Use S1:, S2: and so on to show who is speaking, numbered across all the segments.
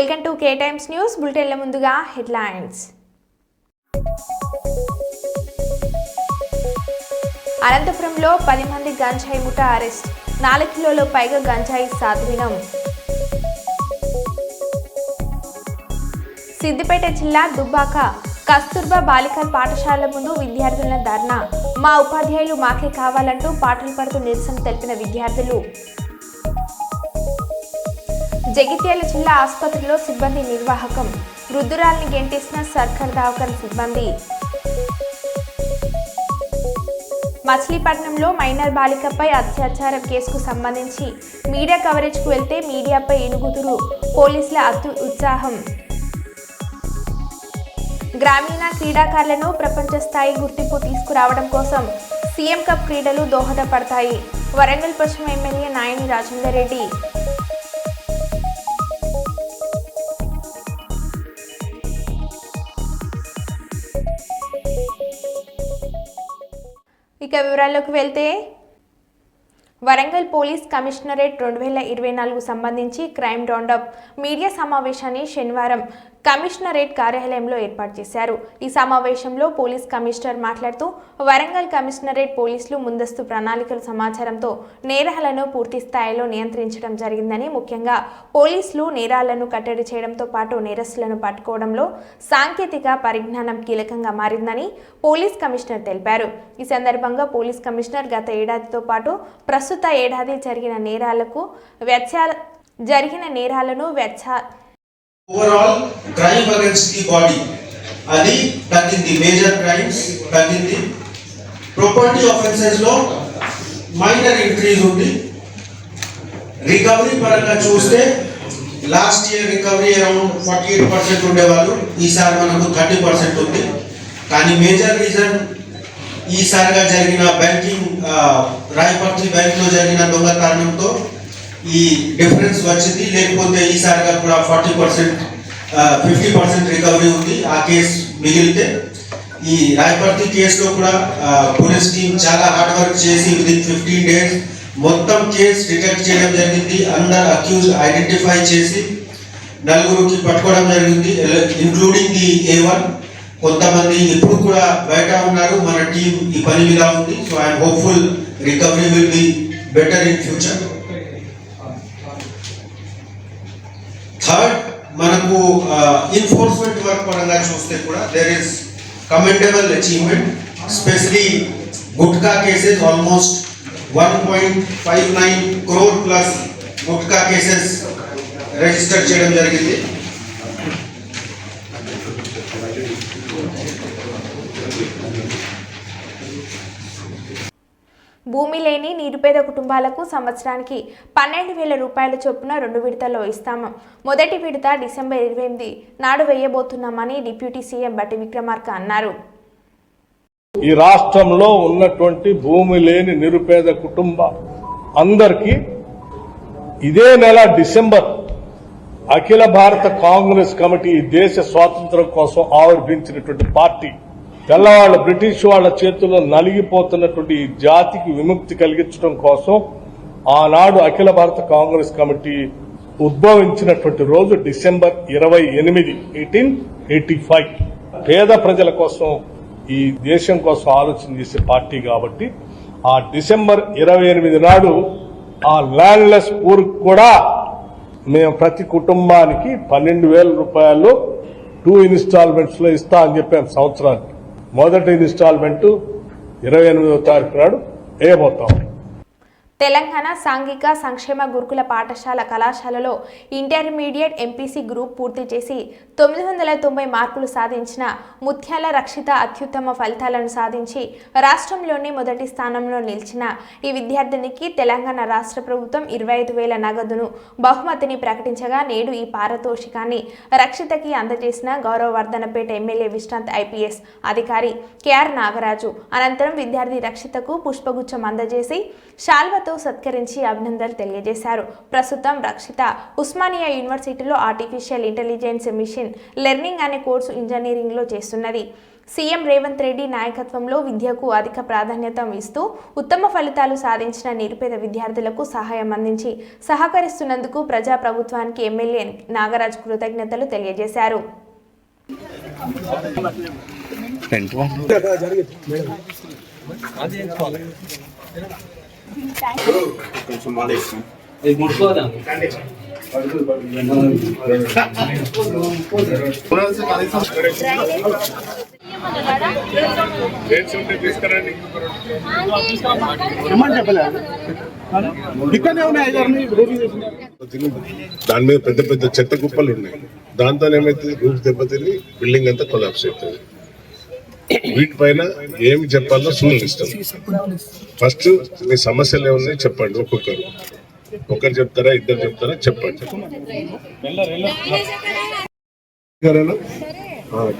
S1: Welcome to K Times News బులెటిన్ల ముందుగా headlines. అనంతపురంలో 10 మంది గంజాయి ముఠా అరెస్ట్, 4 కిలోల పైగా గంజాయి స్వాధీనం. సిద్దిపేట జిల్లా దుబ్బాక కస్తూర్బా బాలికల పాఠశాల ముందు విద్యార్థుల ధర్నా. మా ఉపాధ్యాయులు మాకే కావాలంటూ పాటలు పాడుతూ నిరసన తెలిపిన విద్యార్థులు. జగిత్యాల జిల్లా ఆసుపత్రిలో సిబ్బంది నిర్వాహకం, వృద్ధురాల్ని గెంటేసిన సర్కార్ దవాఖాన సిబ్బంది. మచిలీపట్నంలో మైనర్ బాలికపై అత్యాచారం కేసుకు సంబంధించి మీడియా కవరేజ్కు వెళ్తే మీడియాపై ఏనుగుతురు, పోలీసుల ఉత్సాహం. గ్రామీణ క్రీడాకారులను ప్రపంచ స్థాయి గుర్తింపు తీసుకురావడం కోసం సీఎం కప్ క్రీడలు దోహదపడతాయి. వరంగల్ పశ్చిమ ఎమ్మెల్యే నాయని రాజేందర్ రెడ్డి. ఇక వివరాల్లోకి వెళ్తే, వరంగల్ పోలీస్ కమిషనరేట్ 2024 సంబంధించి క్రైమ్ రౌండప్ మీడియా సమావేశాన్ని శనివారం కమిషనరేట్ కార్యాలయంలో ఏర్పాటు చేశారు. ఈ సమావేశంలో పోలీస్ కమిషనర్ మాట్లాడుతూ, వరంగల్ కమిషనరేట్ పోలీసులు ముందస్తు ప్రణాళికల సమాచారంతో నేరాలను పూర్తి స్థాయిలో నియంత్రించడం జరిగిందని, ముఖ్యంగా పోలీసులు నేరాలను కట్టడి చేయడంతో పాటు నేరస్తులను పట్టుకోవడంలో సాంకేతిక పరిజ్ఞానం కీలకంగా మారిందని పోలీస్ కమిషనర్ తెలిపారు. ఈ సందర్భంగా పోలీస్ కమిషనర్ గత ఏడాదితో పాటు ప్రస్తుత ఏడాది జరిగిన నేరాలను
S2: overall crime against the body అది తగ్గింది. మేజర్ క్రైమ్స్ తగ్గింది. ప్రాపర్టీ ఆఫెన్సెస్ లో మైనర్ ఇంక్రీజ్ ఉంది. రికవరీ పరంగా చూస్తే లాస్ట్ ఇయర్ రికవరీ అరౌండ్ 48% ఉండేవాళ్ళు, ఈసారి మనకు 30% ఉంది. కానీ మేజర్ రీజన్ ఈసారిగా జరిగిన బ్యాంకింగ్ రాయపర్తి బ్యాంక్ లో జరిగిన దొంగతనంతో ఈ డిఫరెన్స్ వచ్చింది. లేకపోతే ఈసారిగా కూడా 40% 50% రికవరీ ఉంది. ఆ కేసు మిగిలితే ఈ రాయపర్తి కేసులో కూడా పోలీస్ టీం చాలా హార్డ్ వర్క్ చేసి విదిన్ 15 days మొత్తం కేసు డిటెక్ట్ చేయడం జరిగింది. అందరు అక్యూజ్ ఐడెంటిఫై చేసి 4 పట్టుకోవడం జరిగింది, ఇంక్లూడింగ్ ది A1. కొంతమంది ఇప్పుడు కూడా బయట ఉన్నారు. మన టీం ఈ పని మీద ఉంది. So I'm hopeful recovery will be better in future. Third, మనకు ఎన్ఫోర్స్మెంట్ వర్క్ పరంగా చూస్తే కూడా there is commendable achievement. Specially gutka cases almost 1.59 crore plus gutka cases register చేయడం జరిగింది.
S1: భూమి లేని నిరుపేద కుటుంబాలకు సంవత్సరానికి 12,000 రూపాయల చొప్పున 2 విడతల్లో ఇస్తాము. మొదటి విడత డిసెంబర్ 28 నాడు వేయబోతున్నామని డిప్యూటీ సీఎం బట్టి విక్రమార్క అన్నారు.
S3: ఈ రాష్ట్రంలో ఉన్నటువంటి భూమి లేని నిరుపేద కుటుంబ అందరికీ ఇదే నెల డిసెంబర్ అఖిల భారత కాంగ్రెస్ కమిటీ దేశ స్వాతంత్ర్యం కోసం ఆవిర్భించినటువంటి పార్టీ తెల్లవాళ్ల బ్రిటిష్ వాళ్ల చేతుల్లో నలిగిపోతున్నటువంటి ఈ జాతికి విముక్తి కలిగించడం కోసం ఆనాడు అఖిల భారత కాంగ్రెస్ కమిటీ ఉద్భవించినటువంటి రోజు డిసెంబర్ 28, 1885. పేద ప్రజల కోసం, ఈ దేశం కోసం ఆలోచన చేసే పార్టీ కాబట్టి ఆ డిసెంబర్ 28 నాడు ఆ ల్యాండ్లెస్ పూర్ కూడా మేము ప్రతి కుటుంబానికి 12,000 రూపాయలు 2 ఇన్స్టాల్మెంట్స్ లో ఇస్తా అని చెప్పాం. సంవత్సరానికి మొదటి ఇన్స్టాల్మెంట్ 28వ తారీఖు నాడు వేయబోతాం.
S1: తెలంగాణ సాంఘిక సంక్షేమ గురుకుల పాఠశాల కళాశాలలో ఇంటర్మీడియట్ ఎంపీసీ గ్రూప్ పూర్తి చేసి 990 మార్కులు సాధించిన ముత్యాల రక్షిత అత్యుత్తమ ఫలితాలను సాధించి రాష్ట్రంలోని మొదటి స్థానంలో నిలిచిన ఈ విద్యార్థినికి తెలంగాణ రాష్ట్ర ప్రభుత్వం 25,000 నగదును బహుమతిని ప్రకటించగా, నేడు ఈ పారితోషికాన్ని రక్షితకి అందజేసిన గౌరవవర్ధనపేట ఎమ్మెల్యే విశ్రాంత్ ఐపీఎస్ అధికారి కేఆర్ నాగరాజు. అనంతరం విద్యార్థి రక్షితకు పుష్పగుచ్చం అందజేసి శాల్వతో సత్కరించి అభినందనలు తెలియజేశారు. ప్రస్తుతం రక్షిత ఉస్మానియా యూనివర్సిటీలో ఆర్టిఫిషియల్ ఇంటెలిజెన్స్ మిషన్ లెర్నింగ్ అనే కోర్సు ఇంజనీరింగ్ లో చేస్తున్నది. సీఎం రేవంత్ రెడ్డి నాయకత్వంలో విద్యకు అధిక ప్రాధాన్యత ఇస్తూ ఉత్తమ ఫలితాలు సాధించిన నిరుపేద విద్యార్థులకు సహాయం అందించి సహకరిస్తున్నందుకు ప్రజాప్రభుత్వానికి ఎమ్మెల్యే నాగరాజ్ కృతజ్ఞతలు తెలియజేశారు.
S4: దాని మీద పెద్ద పెద్ద చెత్త కుప్పలు ఉన్నాయి. దాంతో ఏమైతుంది, రూఫ్ దెబ్బతిని బిల్డింగ్ అంతా కొలాప్స్ అవుతుంది. వీటిపైన ఏమి చెప్పాలో సూచనిస్తాం. ఫస్ట్ మీ సమస్యలు ఏమున్నాయి చెప్పండి. ఒకరు చెప్తారా, ఇద్దరు చెప్తారా చెప్పండి.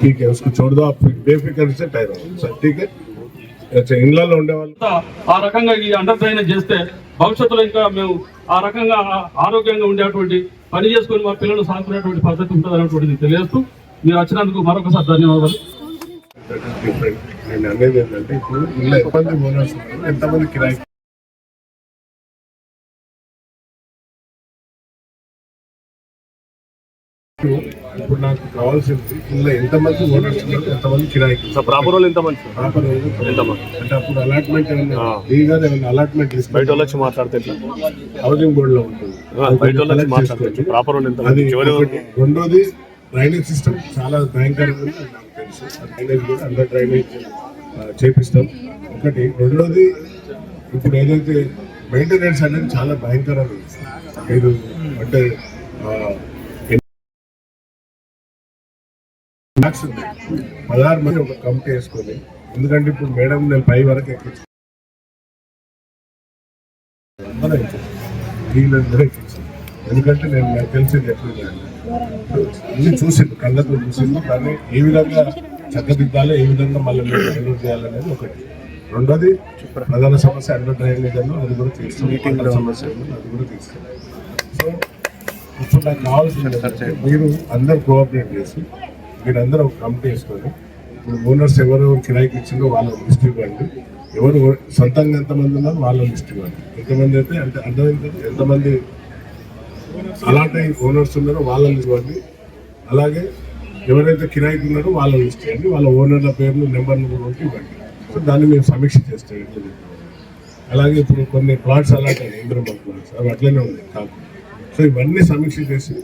S4: ठीक है, उसको छोड़ दो, आप बेफिक्र से ठहरो सर. ठीक है, अच्छा ఇళ్ళలో ఉండేవాళ్ళు
S5: ఆ రకంగా ఈ అండర్ డ్రైనేజ్ చేస్తే భవిష్యత్తులో ఇంకా మేము ఆ రకంగా ఆరోగ్యంగా ఉండేటువంటి పని చేసుకుని మా పిల్లలు సాగుకునేటువంటి పద్ధతి ఉంటుంది అనేటువంటిది తెలియజేస్తూ మీరు వచ్చినందుకు మరొకసారి ధన్యవాదాలు.
S4: నేను అనేది ఏంటంటే ఇప్పుడు ఇళ్ళ ఎంతమంది ఓనర్స్ ఉన్నారు, ఎంతమంది కిరాయి. ఇప్పుడు నాకు కావాల్సింది ఇళ్ళ ఎంతమంది ఓనర్స్ ఉన్నారు, ఎంతమంది కిరాయికి.
S3: ప్రాపర్ వాళ్ళు ఎంతమంది
S4: అంటే అప్పుడు అలాట్మెంట్ ఏమైనా అలాట్మెంట్
S3: బయట వచ్చి మాట్లాడితే
S4: హౌసింగ్ బోర్డు లో ఉంటుంది. అది ఒకటి. రెండోది డ్రైనేజ్ సిస్టమ్ చాలా భయంకరంగా ఉంది, నాకు తెలుసు. డ్రైనేజ్ కూడా అండర్ డ్రైనేజ్ చేపిస్తాం ఒకటి. రెండోది ఇప్పుడు ఏదైతే మెయింటెనెన్స్ అనేది చాలా భయంకరంగా ఉంది. మీరు అంటే 16 మంది ఒక కమిటీ వేసుకొని, ఎందుకంటే ఇప్పుడు మేడం నేను పై వరకు ఎక్కించాను, ఎందుకంటే నేను నాకు తెలిసింది ఎట్లా అన్ని చూసింది, కళ్ళతో చూసింది. కానీ ఏ విధంగా చక్కదిద్దాలో, ఏ విధంగా మళ్ళీ డెవలప్ చేయాలనేది ఒకటి. రెండోది ప్రధాన సమస్య అండర్ డ్రైనేజ్ అన్నో అది కూడా తీసుకుని సమస్య అది కూడా తీసుకున్నాను. సో ఇప్పుడు నాకు కావాల్సింది మీరు అందరు కోఆపరేట్ చేసి మీరందరూ ఒక కమిటీ వేసుకొని, ఇప్పుడు ఓనర్స్ ఎవరెవరు కిరాయికి ఇచ్చిందో వాళ్ళ లిస్ట్ ఇవ్వండి. ఎవరు సొంతంగా ఎంతమంది ఉన్నారో వాళ్ళ లిస్ట్ ఇవ్వండి. ఎంతమంది అయితే అంటే అర్థమైంది, ఎంతమంది అలాంటి ఓనర్స్ ఉన్నారో వాళ్ళ లిస్ట్ ఇవ్వండి. అలాగే ఎవరైతే కిరాయికి ఉన్నారో వాళ్ళ లిస్ట్ ఇవ్వండి. వాళ్ళ ఓనర్ల పేర్లు, నెంబర్లు కూడా ఇవ్వండి. సో దాన్ని మేము సమీక్ష చేస్తాం. అలాగే ఇప్పుడు కొన్ని ప్లాట్స్ అలాంటి ఇంద్రమ్మ ప్లాట్స్ అవి అట్లనే ఉన్నాయి కాదు. సో ఇవన్నీ సమీక్ష చేసి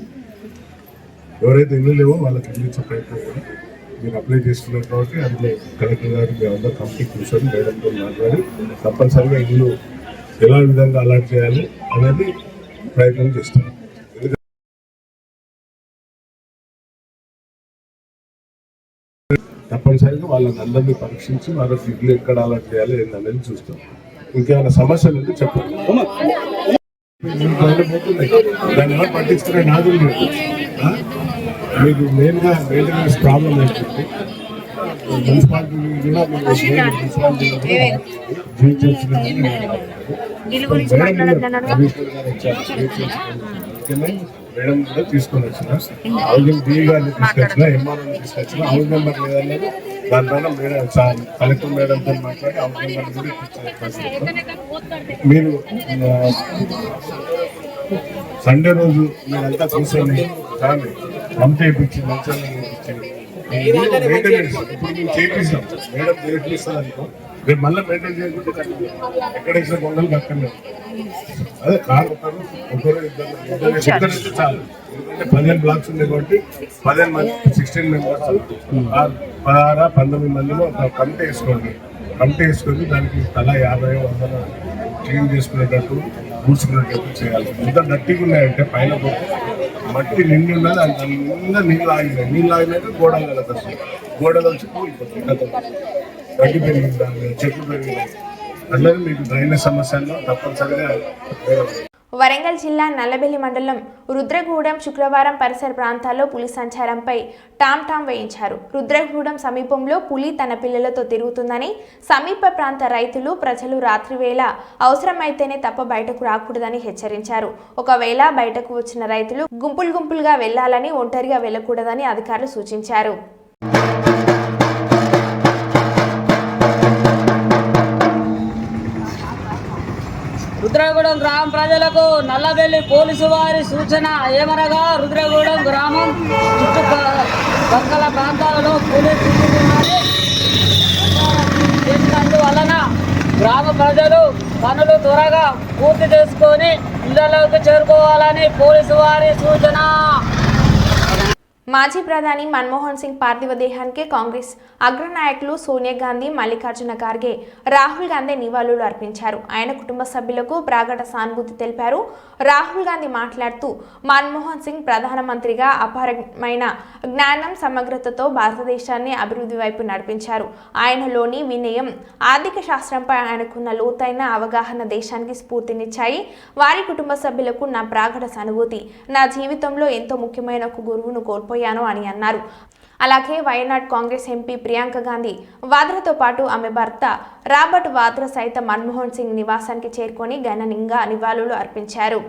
S4: ఎవరైతే ఇల్లు లేవో వాళ్ళకి ఇల్లు ఇచ్చే ప్రయత్నం కూడా మీరు అప్లై చేసుకున్నారు. కాబట్టి అందులో కలెక్టర్ గారు మేమందరూ కమిటీ కూర్చొని మేడంతో మాట్లాడి తప్పనిసరిగా ఇల్లు ఎలా విధంగా అలాట్ చేయాలి అనేది ప్రయత్నం చేస్తాం. తప్పనిసరిగా వాళ్ళని అందరినీ పరీక్షించి వాళ్ళకి ఇల్లు ఎక్కడ అలాట్ చేయాలి ఏంటనేది చూస్తాం. ఇంకేమైనా సమస్యలు ఉంటే చెప్పండి. దాన్ని ఎవరు పట్టించుకునే నాదులు మీకు మెయిన్గా మెయింటెనెన్స్ ప్రాబ్లం ఏంటంటే మున్సిపాలిటీ కూడా మేడం కూడా తీసుకొని వచ్చిన హౌసింగ్ డీ గారిని తీసుకొచ్చిన, ఎంఆర్ఓని తీసుకొచ్చిన. హౌస్ నెంబర్ లేదన్నది దానిపైన మేడం కలెక్టర్ మేడంతో మాట్లాడి హౌస్ నెంబర్ కూడా ఇప్పించారు. మీరు సండే రోజు మీరంతా కూర్చొని కానీ పంప్ చేయించి మంచిగా మెయింటెనెన్స్ ఇప్పుడు మేము చేపిస్తాం. మేడం చేపిస్తుంది అనుకో, రేపు మళ్ళీ మెయింటైన్ చేయకుంటే ఎక్కడ ఇచ్చిన కొండలు కట్టండి. అదే కారు ఒకరు ఇద్దరు చాలు. ఎందుకంటే 15 బ్లాక్స్ ఉన్నాయి కాబట్టి 15 మంది 16 మెంబర్స్ 16, 19 మందిలో ఒక కమిటీ వేసుకోండి. కమిటీ వేసుకొని దానికి తలా 50-100 క్లీన్ చేసుకునేటట్టు, కూర్చుకునేటట్టు చేయాలి. ఎంత డట్టిగా ఉన్నాయంటే పైన మట్టి నిండి ఉన్నది, దాని నిండా నీళ్ళు ఆగినాయి. నీళ్ళు ఆగినాక గోడలు కలగచ్చు, గోడలు వచ్చి కూలిపోతాయి. గడ్డి పెరిగింది, చెట్లు పెరిగినాయి. అట్లనే మీకు డ్రైనేజ్ సమస్యల్లో తప్పనిసరిగా.
S1: వరంగల్ జిల్లా నల్లబెల్లి మండలం రుద్రగూడెం శుక్రవారం పరిసర ప్రాంతాల్లో పులి సంచారంపై టామ్ వేయించారు. రుద్రగూడెం సమీపంలో పులి తన పిల్లలతో తిరుగుతుందని, సమీప ప్రాంత రైతులు, ప్రజలు రాత్రివేళ అవసరమైతేనే తప్ప బయటకు రాకూడదని హెచ్చరించారు. ఒకవేళ బయటకు వచ్చిన రైతులు గుంపులుగా వెళ్లాలని, ఒంటరిగా వెళ్లకూడదని అధికారులు సూచించారు.
S6: రుద్రగూడెం గ్రామ ప్రజలకు నల్లబెల్లి పోలీసు వారి సూచన ఏమనగా రుద్రగూడెం గ్రామం చుట్టుపక్కల ప్రాంతాలలో పోలీసు చేసినందువలన గ్రామ ప్రజలు పనులు త్వరగా పూర్తి చేసుకొని ఇళ్లలోకి చేరుకోవాలని పోలీసు వారి సూచన.
S1: మాజీ ప్రధాని మన్మోహన్ సింగ్ పార్థివ దేహానికి కాంగ్రెస్ అగ్రనాయకులు సోనియా గాంధీ, మల్లికార్జున ఖార్గే, రాహుల్ గాంధీ నివాళులు అర్పించారు. ఆయన కుటుంబ సభ్యులకు ప్రగాఢ సానుభూతి తెలిపారు. రాహుల్ గాంధీ మాట్లాడుతూ మన్మోహన్ సింగ్ ప్రధానమంత్రిగా అపారమైన జ్ఞానం, సమగ్రతతో భారతదేశాన్ని అభివృద్ధి వైపు నడిపించారు. ఆయనలోని వినయం, ఆర్థిక శాస్త్రంపై ఆయనకున్న లోతైన అవగాహన దేశానికి స్ఫూర్తినిచ్చాయి. వారి కుటుంబ సభ్యులకు నా ప్రగాఢ సానుభూతి. నా జీవితంలో ఎంతో ముఖ్యమైన ఒక గురువును కోల్పోయాను అని అన్నారు. అలాగే వయనాడ్ కాంగ్రెస్ ఎంపీ ప్రియాంక గాంధీ వాద్రాతో పాటు ఆమె భర్త రాబర్ట్ వాద్రా సైతం మన్మోహన్ సింగ్ నివాసానికి చేరుకొని ఘనంగా నివాళులు అర్పించారు.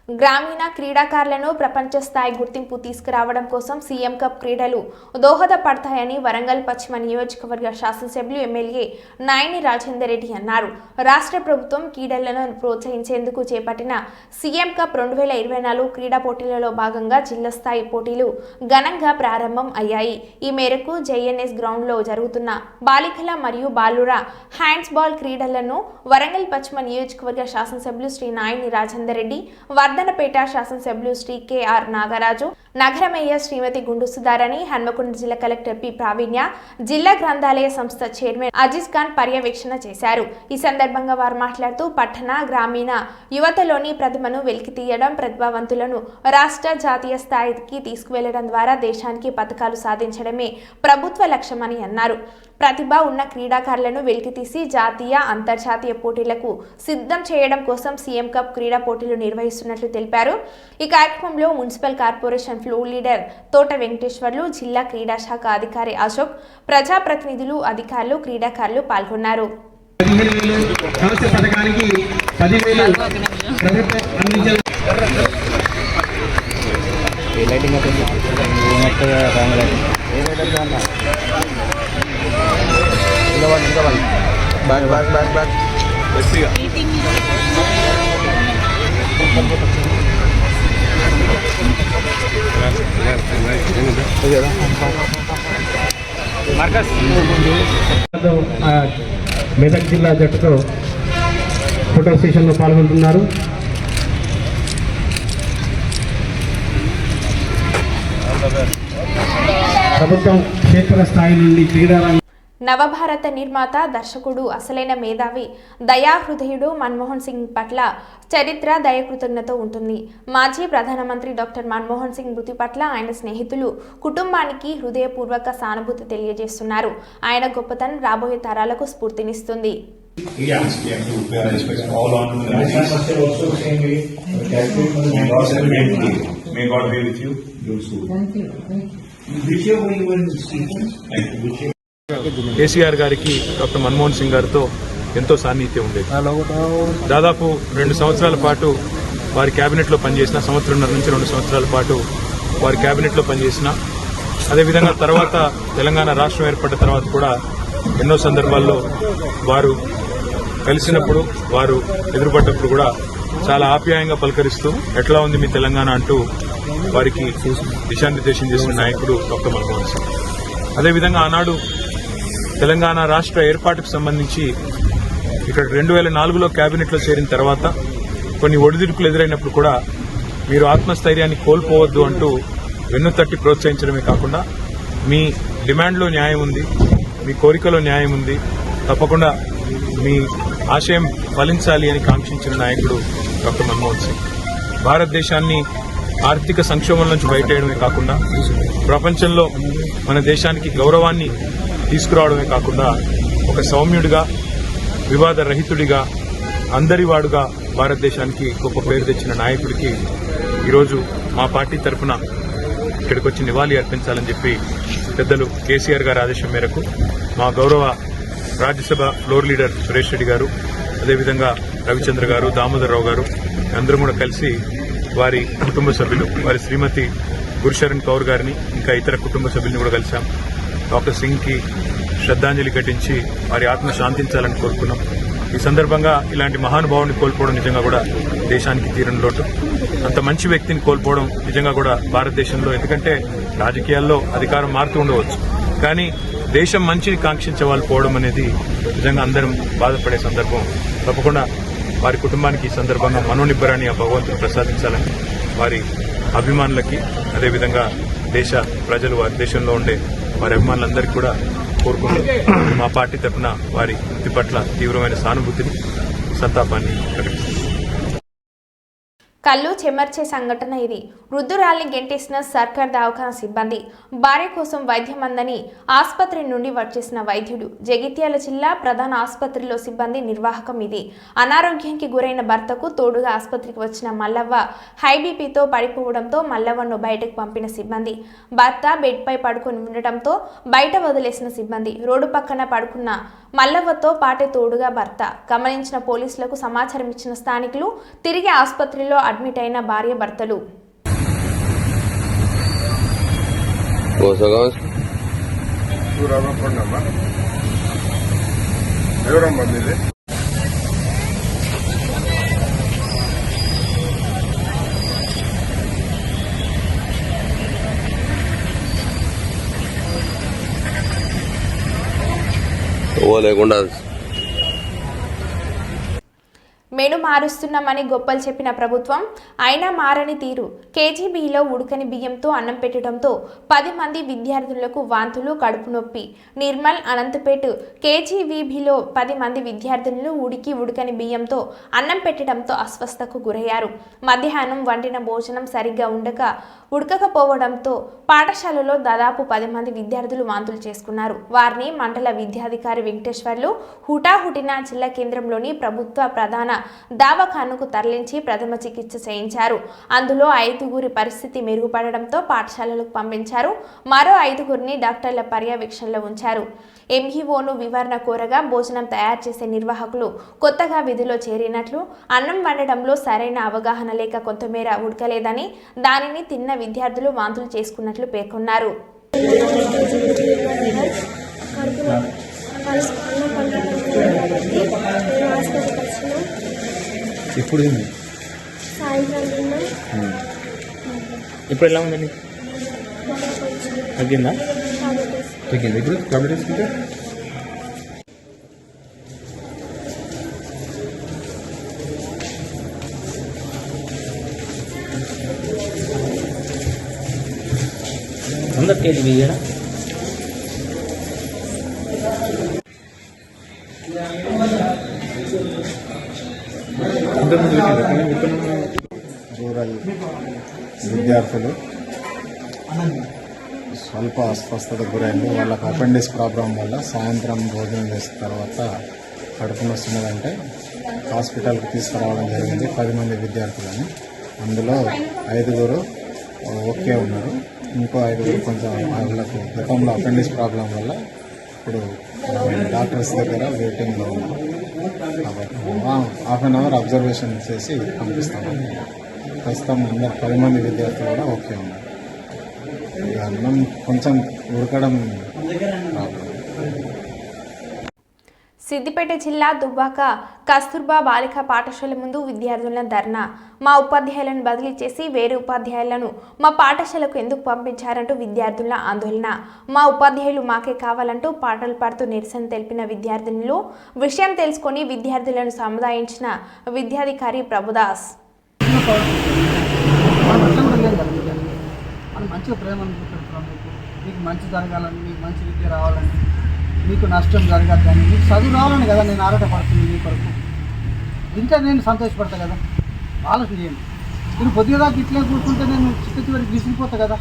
S1: గ్రామీణ క్రీడాకారులను ప్రపంచ స్థాయి గుర్తింపు తీసుకురావడం కోసం సీఎం కప్ క్రీడలు దోహదపడతాయని వరంగల్ పశ్చిమ నియోజకవర్గ శాసనసభ్యులు ఎమ్మెల్యే నాయని రాజేందర్ రెడ్డి అన్నారు. రాష్ట్ర ప్రభుత్వం క్రీడలను ప్రోత్సహించేందుకు చేపట్టిన సీఎం కప్ 2024 క్రీడా పోటీలలో భాగంగా జిల్లా స్థాయి పోటీలు ఘనంగా ప్రారంభం అయ్యాయి. ఈ మేరకు జేఎన్ఎస్ గ్రౌండ్లో జరుగుతున్న బాలికల మరియు బాలుర హ్యాండ్స్ బాల్ క్రీడలను వరంగల్ పశ్చిమ నియోజకవర్గ శాసనసభ్యులు శ్రీ నాయని రాజేందర్ రెడ్డి, వర్ధనపేట శాసనసభ్యులు శ్రీ కెఆర్ నాగరాజు, నగర మేయర్ శ్రీమతి గుండు సుధారాణి, హన్మకొండ జిల్లా కలెక్టర్ పి ప్రావీణ్య, జిల్లా గ్రంథాలయ సంస్థ చైర్మన్ అజీజ్ ఖాన్ పర్యవేక్షణ చేశారు. ఈ సందర్భంగా వారు మాట్లాడుతూ పట్టణ, గ్రామీణ యువతలోని ప్రతిభను వెలికితీయడం, ప్రతిభావంతులను రాష్ట్ర, జాతీయ స్థాయికి తీసుకువెళ్లడం ద్వారా దేశానికి పథకాలు సాధించడమే ప్రభుత్వ లక్ష్యమని అన్నారు. ప్రతిభ ఉన్న క్రీడాకారులను వెలికితీసి జాతీయ, అంతర్జాతీయ పోటీలకు సిద్ధం చేయడం కోసం సీఎం కప్ క్రీడా పోటీలు నిర్వహిస్తున్నట్లు తెలిపారు. ఈ కార్యక్రమంలో మున్సిపల్ కార్పొరేషన్ ఫ్లోర్ లీడర్ తోట వెంకటేశ్వర్లు, జిల్లా క్రీడా శాఖ అధికారి అశోక్, ప్రజాప్రతినిధులు, అధికారులు, క్రీడాకారులు పాల్గొన్నారు.
S7: మెదక్ జిల్లా జట్టుతో ఫోటో సెషన్లో పాల్గొంటున్నారు. ప్రభుత్వం క్షేత్ర స్థాయి నుండి క్రీడా
S1: నవభారత నిర్మాత, దర్శకుడు, అసలైన మేధావి, దయాహృదయుడు మన్మోహన్ సింగ్ పట్ల చరిత్ర దయకృతజ్ఞత ఉంటుంది. మాజీ ప్రధానమంత్రి డాక్టర్ మన్మోహన్ సింగ్ మృతి పట్ల ఆయన స్నేహితులు, కుటుంబానికి హృదయపూర్వక సానుభూతి తెలియజేస్తున్నారు. ఆయన గొప్పతనం రాబోయే తరాలకు స్ఫూర్తినిస్తుంది.
S8: కేసీఆర్ గారికి డాక్టర్ మన్మోహన్ సింగ్ గారితో ఎంతో సాన్నిహిత్యం ఉండేది. దాదాపు 2 సంవత్సరాల పాటు వారి క్యాబినెట్లో పనిచేసిన, సంవత్సరంన్నర నుంచి 2 సంవత్సరాల పాటు వారి క్యాబినెట్లో పనిచేసిన, అదేవిధంగా తర్వాత తెలంగాణ రాష్ట్రం ఏర్పడిన తర్వాత కూడా ఎన్నో సందర్భాల్లో వారు కలిసినప్పుడు, వారు ఎదురుపడ్డప్పుడు కూడా చాలా ఆప్యాయంగా పలకరిస్తూ ఎట్లా ఉంది మీ తెలంగాణ అంటూ వారికి దిశానిర్దేశం చేసిన నాయకుడు డాక్టర్ మన్మోహన్ సింగ్. అదేవిధంగా ఆనాడు తెలంగాణ రాష్ట్ర ఏర్పాటుకు సంబంధించి ఇక్కడ 2004లో క్యాబినెట్లో చేరిన తర్వాత కొన్ని ఒడిదుడుకులు ఎదురైనప్పుడు కూడా మీరు ఆత్మస్థైర్యాన్ని కోల్పోవద్దు అంటూ వెన్నుతట్టి ప్రోత్సహించడమే కాకుండా మీ డిమాండ్లో న్యాయం ఉంది, మీ కోరికలో న్యాయం ఉంది, తప్పకుండా మీ ఆశయం ఫలించాలి అని కాంక్షించిన నాయకుడు డాక్టర్ మన్మోహన్ సింగ్. భారతదేశాన్ని ఆర్థిక సంక్షోభం నుంచి బయటేయడమే కాకుండా ప్రపంచంలో మన దేశానికి గౌరవాన్ని తీసుకురావడమే కాకుండా ఒక సౌమ్యుడిగా, వివాద రహితుడిగా, అందరివాడుగా భారతదేశానికి గొప్ప పేరు తెచ్చిన నాయకుడికి ఈరోజు మా పార్టీ తరఫున ఇక్కడికి వచ్చి నివాళి అర్పించాలని చెప్పి పెద్దలు కేసీఆర్ గారి ఆదేశం మేరకు మా గౌరవ రాజ్యసభ ఫ్లోర్ లీడర్ సురేష్ రెడ్డి గారు, అదేవిధంగా రవిచంద్ర గారు, దామోదర్ రావు గారు అందరం కూడా కలిసి వారి కుటుంబ సభ్యులు, వారి శ్రీమతి గురుశరణ్ కౌర్ గారిని, ఇంకా ఇతర కుటుంబ సభ్యుల్ని కూడా కలిశాం. డాక్టర్ సింగ్కి శ్రద్ధాంజలి ఘటించి వారి ఆత్మ శాంతించాలని కోరుకున్నాం. ఈ సందర్భంగా ఇలాంటి మహానుభావుని కోల్పోవడం నిజంగా కూడా దేశానికి తీరని లోటు. అంత మంచి వ్యక్తిని కోల్పోవడం నిజంగా కూడా భారతదేశంలో, ఎందుకంటే రాజకీయాల్లో అధికారం మారుతూ ఉండవచ్చు, కానీ దేశం మంచిని కాంక్షించే వాళ్ళు పోవడం అనేది నిజంగా అందరం బాధపడే సందర్భం. తప్పకుండా వారి కుటుంబానికి ఈ సందర్భంగా మనోనిబ్బరాన్ని ఆ భగవంతుడు ప్రసాదించాలని వారి అభిమానులకి, అదేవిధంగా దేశ ప్రజలు, వారి దేశంలో ఉండే వారి అభిమానులందరికీ కూడా కోరుకుంటూ మా పార్టీ తరఫున వారి మృతి పట్ల తీవ్రమైన సానుభూతిని, సంతాపాన్ని ప్రకటిస్తున్నాం.
S1: కళ్ళు చెమర్చే సంఘటన ఇది. వృద్ధురాల్ని గెంటేసిన సర్కార్ దవాఖానా సిబ్బంది. భార్య కోసం వైద్యం అందని ఆసుపత్రి నుండి వచ్చేసిన వైద్యుడు. జగిత్యాల జిల్లా ప్రధాన ఆసుపత్రిలో సిబ్బంది నిర్వాహకం ఇది. అనారోగ్యానికి గురైన భర్తకు తోడుగా ఆసుపత్రికి వచ్చిన మల్లవ్వ హై బీపీతో పడిపోవడంతో మల్లవ్వను బయటకు పంపిన సిబ్బంది. భర్త బెడ్పై పడుకొని ఉండటంతో బయట వదిలేసిన సిబ్బంది. రోడ్డు పక్కన పడుకున్న మల్లవ్వతో పాటే తోడుగా భర్త. గమనించిన పోలీసులకు సమాచారం ఇచ్చిన స్థానికులు తిరిగి ఆసుపత్రిలో అడ్మిట్ అయిన భార్య భర్తలు.
S9: లేకుండా
S1: మెను మారుస్తున్నామని గొప్పలు చెప్పిన ప్రభుత్వం అయినా మారని తీరు. కేజీబీలో ఉడకని బియ్యంతో అన్నం పెట్టడంతో 10 మంది విద్యార్థులకు వాంతులు, కడుపు నొప్పి. నిర్మల్, అనంతపేట కేజీబీలో 10 మంది విద్యార్థులను ఉడకని బియ్యంతో అన్నం పెట్టడంతో అస్వస్థతకు గురయ్యారు. మధ్యాహ్నం వండిన భోజనం సరిగ్గా ఉడకకపోవడంతో పాఠశాలలో దాదాపు 10 మంది విద్యార్థులు వాంతులు చేసుకున్నారు. వారిని మండల విద్యాధికారి వెంకటేశ్వర్లు హుటాహుటిన జిల్లా కేంద్రంలోని ప్రభుత్వ ప్రధాన దవాఖానకు తరలించి ప్రథమ చికిత్స చేయించారు. అందులో 5గురి పరిస్థితి మెరుగుపడడంతో పాఠశాలలకు పంపించారు. మరో 5గురిని డాక్టర్ల పర్యవేక్షణలో ఉంచారు. ఎంఈఓను వివరణ కోరగా భోజనం తయారు చేసే నిర్వాహకులు కొత్తగా విధిలో చేరినట్లు, అన్నం వండడంలో సరైన అవగాహన లేక కొంతమేర ఉడకలేదని, దానిని తిన్న విద్యార్థులు వాంతులు చేసుకున్నట్లు పేర్కొన్నారు.
S7: ఇప్పుడు ఇప్పుడు ఎలా ఉందండి? తగ్గిందా? తగ్గింది. ఇప్పుడు టాబ్లెట్ వేసుకుంటే అందరు కేజీ వేయడా?
S10: రూరల్ విద్యార్థులు స్వల్ప అస్వస్థతకు గురైంది. వాళ్ళకి అపెండిక్స్ ప్రాబ్లం వల్ల సాయంత్రం భోజనం చేసిన తర్వాత కడుపు నొస్తున్నదంటే హాస్పిటల్కి తీసుకురావడం జరిగింది 10 మంది విద్యార్థులని. అందులో 5గురు ఓకే ఉన్నారు, ఇంకో 5గురు కొంచెం వాళ్ళకు గతంలో అపెండిక్స్ ప్రాబ్లం వల్ల ఇప్పుడు డాక్టర్స్ దగ్గర వెయిటింగ్లో ఉన్నారు. కాబట్టి హాఫ్ అన్ అవర్ అబ్జర్వేషన్ చేసి పంపిస్తాము. ప్రస్తుతం అందరు 10 మంది విద్యార్థులు కూడా ఓకే ఉన్నారు. ఇక అన్నం కొంచెం ఉడకడం ప్రాబ్లం.
S1: సిద్దిపేట జిల్లా దుబ్బాక కస్తూర్బా బాలికా పాఠశాల ముందు విద్యార్థుల ధర్నా. మా ఉపాధ్యాయులను బదిలీ చేసి వేరే ఉపాధ్యాయులను మా పాఠశాలకు ఎందుకు పంపించారంటూ విద్యార్థుల ఆందోళన. మా ఉపాధ్యాయులు మాకే కావాలంటూ పాటలు పాడుతూ నిరసన తెలిపిన విద్యార్థినులు విషయం తెలుసుకొని విద్యార్థులను సముదాయించిన విద్యాధికారి ప్రభుదాస్.
S11: మంచిగా ప్రేమ మీకు మంచి జరగాలని, మీకు మంచి విద్య రావాలని, మీకు నష్టం జరగద్దని, మీకు చదువు రావాలని కదా నేను ఆరాటపడుతుంది మీ కొరకు. ఇంకా నేను సంతోషపడతా కదా, ఆలోచన చేయండి. నేను కొద్దిగా దాకా ఇట్లే కూర్చుంటే నేను చివరికి విసిగిపోతా కదా.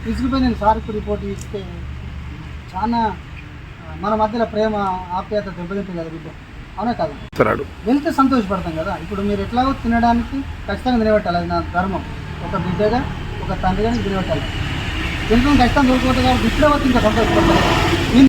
S11: విసిగిపోయి నేను సార్కు రిపోర్ట్ ఇస్తే చాలా మన మధ్యలో ప్రేమ ఆప్యాయత దెబ్బతింటుంది కదా బిడ్డ, అవునా కదా? వెళ్తే సంతోషపడతాం కదా. ఇప్పుడు మీరు ఎట్లాగో తినడానికి ఖచ్చితంగా నిలబెట్టాలి, అది నా ధర్మం. ఒక బిడ్డగా ఒక తండ్రిగా నిలబెట్టాలి. తినడం కష్టం దొరికిపోతుంది కాబట్టి ఇప్పుడే వచ్చి ఇంకా సంతోషపడతాను.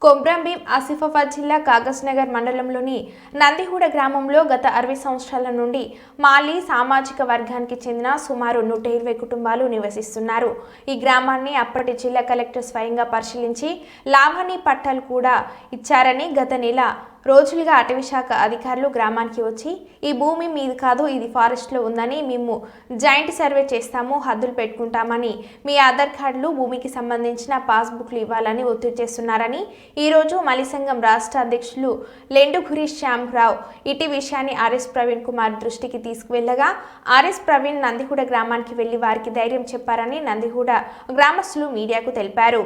S1: కొమ్రంభీం ఆసిఫాబాద్ జిల్లా కాగజ్ నగర్ మండలంలోని నందిహూడ గ్రామంలో గత 60 సంవత్సరాల నుండి మాలి సామాజిక వర్గానికి చెందిన సుమారు 120 కుటుంబాలు నివసిస్తున్నారు. ఈ గ్రామాన్ని అప్పటి జిల్లా కలెక్టర్ స్వయంగా పరిశీలించి లావణి పట్టాలు కూడా ఇచ్చారని గత నెల రోజులుగా అటవీశాఖ అధికారులు గ్రామానికి వచ్చి ఈ భూమి మీది కాదు, ఇది ఫారెస్ట్లో ఉందని, మేము జాయింట్ సర్వే చేస్తాము, హద్దులు పెట్టుకుంటామని, మీ ఆధార్ కార్డులు, భూమికి సంబంధించిన పాస్బుక్లు ఇవ్వాలని ఒత్తిడి చేస్తున్నారని ఈరోజు మలి సంఘం రాష్ట్ర అధ్యక్షులు లెండుగురి శ్యామరావు ఇటీ విషయాన్ని ఆర్ఎస్ ప్రవీణ్ కుమార్ దృష్టికి తీసుకువెళ్లగా ఆర్ఎస్ ప్రవీణ్ నందిహూడ గ్రామానికి వెళ్లి వారికి ధైర్యం చెప్పారని నందిహూడ గ్రామస్తులు మీడియాకు తెలిపారు.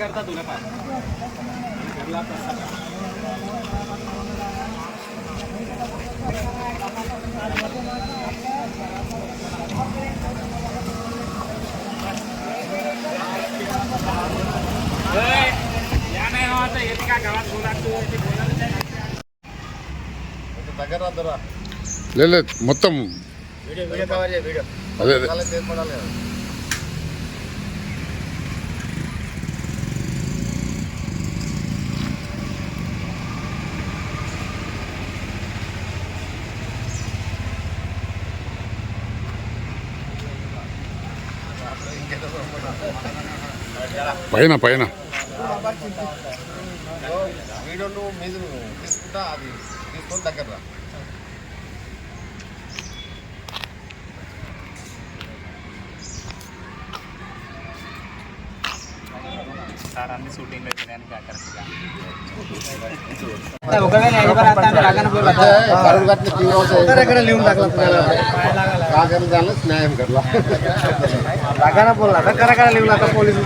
S9: करता तुला पाय
S4: లేదు మొత్తం అదే పైన పైన వీడియో మీద తీసుకుంటా, అది తీసుకొని దగ్గర సార్ అన్ని షూటింగ్లో చేయడానికి న్యాయం కర్లా పోలీసు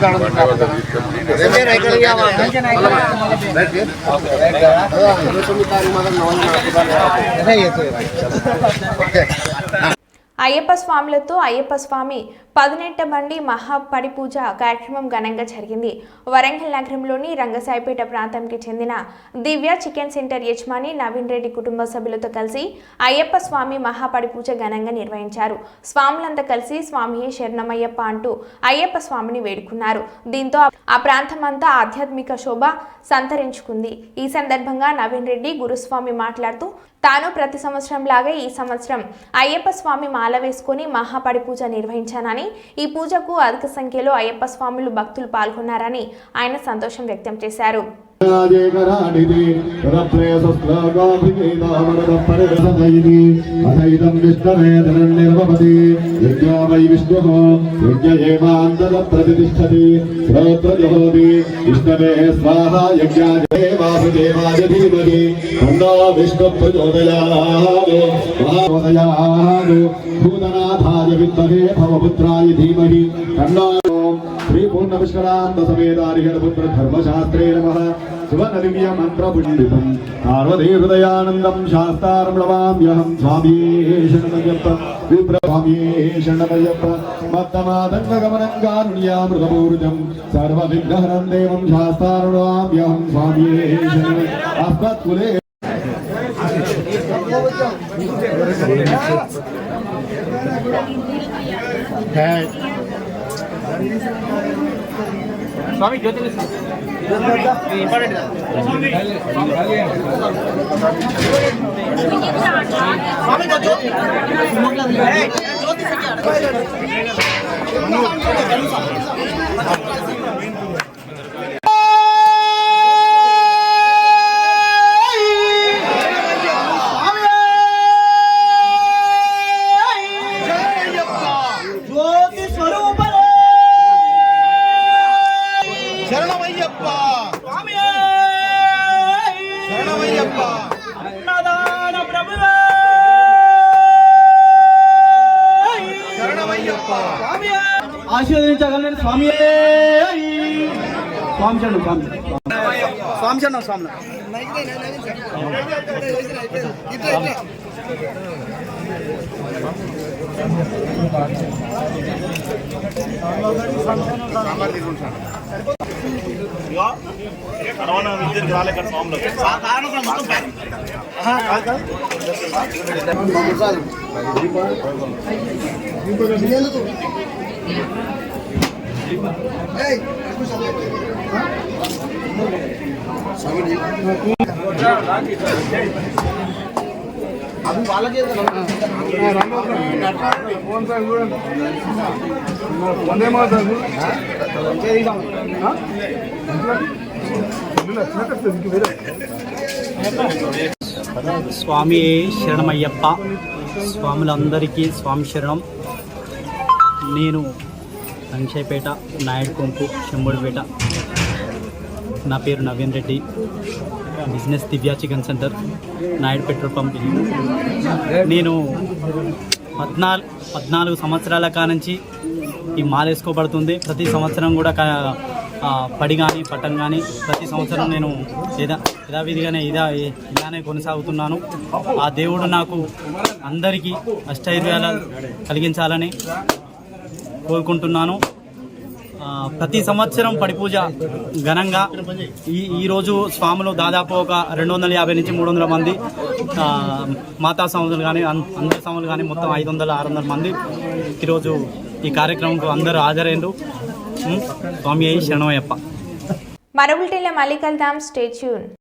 S1: అయ్యప్ప స్వాములతో అయ్యప్ప స్వామి 18 బండి మహాపడి పూజ కార్యక్రమం ఘనంగా జరిగింది. వరంగల్ నగరంలోని రంగసాయిపేట ప్రాంతానికి చెందిన దివ్య చికెన్ సెంటర్ యజమాని నవీన్ రెడ్డి కుటుంబ సభ్యులతో కలిసి అయ్యప్ప స్వామి మహాపడి పూజ ఘనంగా నిర్వహించారు. స్వాములంతా కలిసి స్వామియే శరణమయ్యప్ప అంటూ అయ్యప్ప స్వామిని వేడుకున్నారు. దీంతో ఆ ప్రాంతమంతా ఆధ్యాత్మిక శోభ సంతరించుకుంది. ఈ సందర్భంగా నవీన్ రెడ్డి గురుస్వామి మాట్లాడుతూ తాను ప్రతి సంవత్సరం లాగే ఈ సంవత్సరం అయ్యప్ప స్వామి మాల వేసుకుని మహాపడి పూజ నిర్వహించానని, ఈ పూజకు అధిక సంఖ్యలో అయ్యప్ప స్వాములు భక్తులు పాల్గొన్నారని ఆయన సంతోషం వ్యక్తం చేశారు.
S12: భూతనాథాయ విద్మహే భవపుత్రాయ ధీమహి తన్నో శ్రీ పూర్ణ విష్కరాంత సమేతారిహరపుత్ర ధర్మశాస్త్రే నమః. శివనదివ్య మంత్ర పుండితం పార్వతీ హృదయానందం శాస్త్రం నమామ్యహం. స్వామి శరణమయ్యప్ప విప్రస్వామి శరణమయ్యప్ప. మత్తమాదంగమనం కారుణ్యామృతపూర్జం సర్వ విఘ్నహరం దేవం శాస్త్రం నమామ్యహం. స్వామి శరణం. అస్మత్కులే
S9: स्वामी ज्योति
S11: జగన్ స్వామి స్వామి శరణం స్వామి శరణం స్వామి
S6: స్వామి శరణమయ్యప్ప, స్వాములందరికీ స్వామి శరణం. నేను సంక్షేపేట, నాయుడు కొంపు, శంభుడిపేట. నా పేరు Naveen Reddy. Business Divya chicken centre, Naidu petrol pump. నేను 14 సంవత్సరాల కానుంచి ఈ మాల వేసుకోబడుతుంది. ప్రతి సంవత్సరం కూడా పడి కానీ పట్టం కానీ ప్రతి సంవత్సరం నేను యథావిధిగానే ఇలానే కొనసాగుతున్నాను. ఆ దేవుడు నాకు అందరికీ అష్టైర్యాలు కలిగించాలని కోరుకుంటున్నాను. ప్రతి సంవత్సరం పడి పూజ ఘనంగా ఈరోజు స్వాములు దాదాపు ఒక 250 నుంచి 300 మంది మాతా స్వాములు కానీ అందరి స్వాములు కానీ మొత్తం 500-600 మంది ఈరోజు ఈ కార్యక్రమంకు అందరూ హాజరైండు. స్వామి శరణమయ్యప్ప.
S1: మరో బులెటిన్లో మళ్ళీ కలుద్దాం. Stay tune.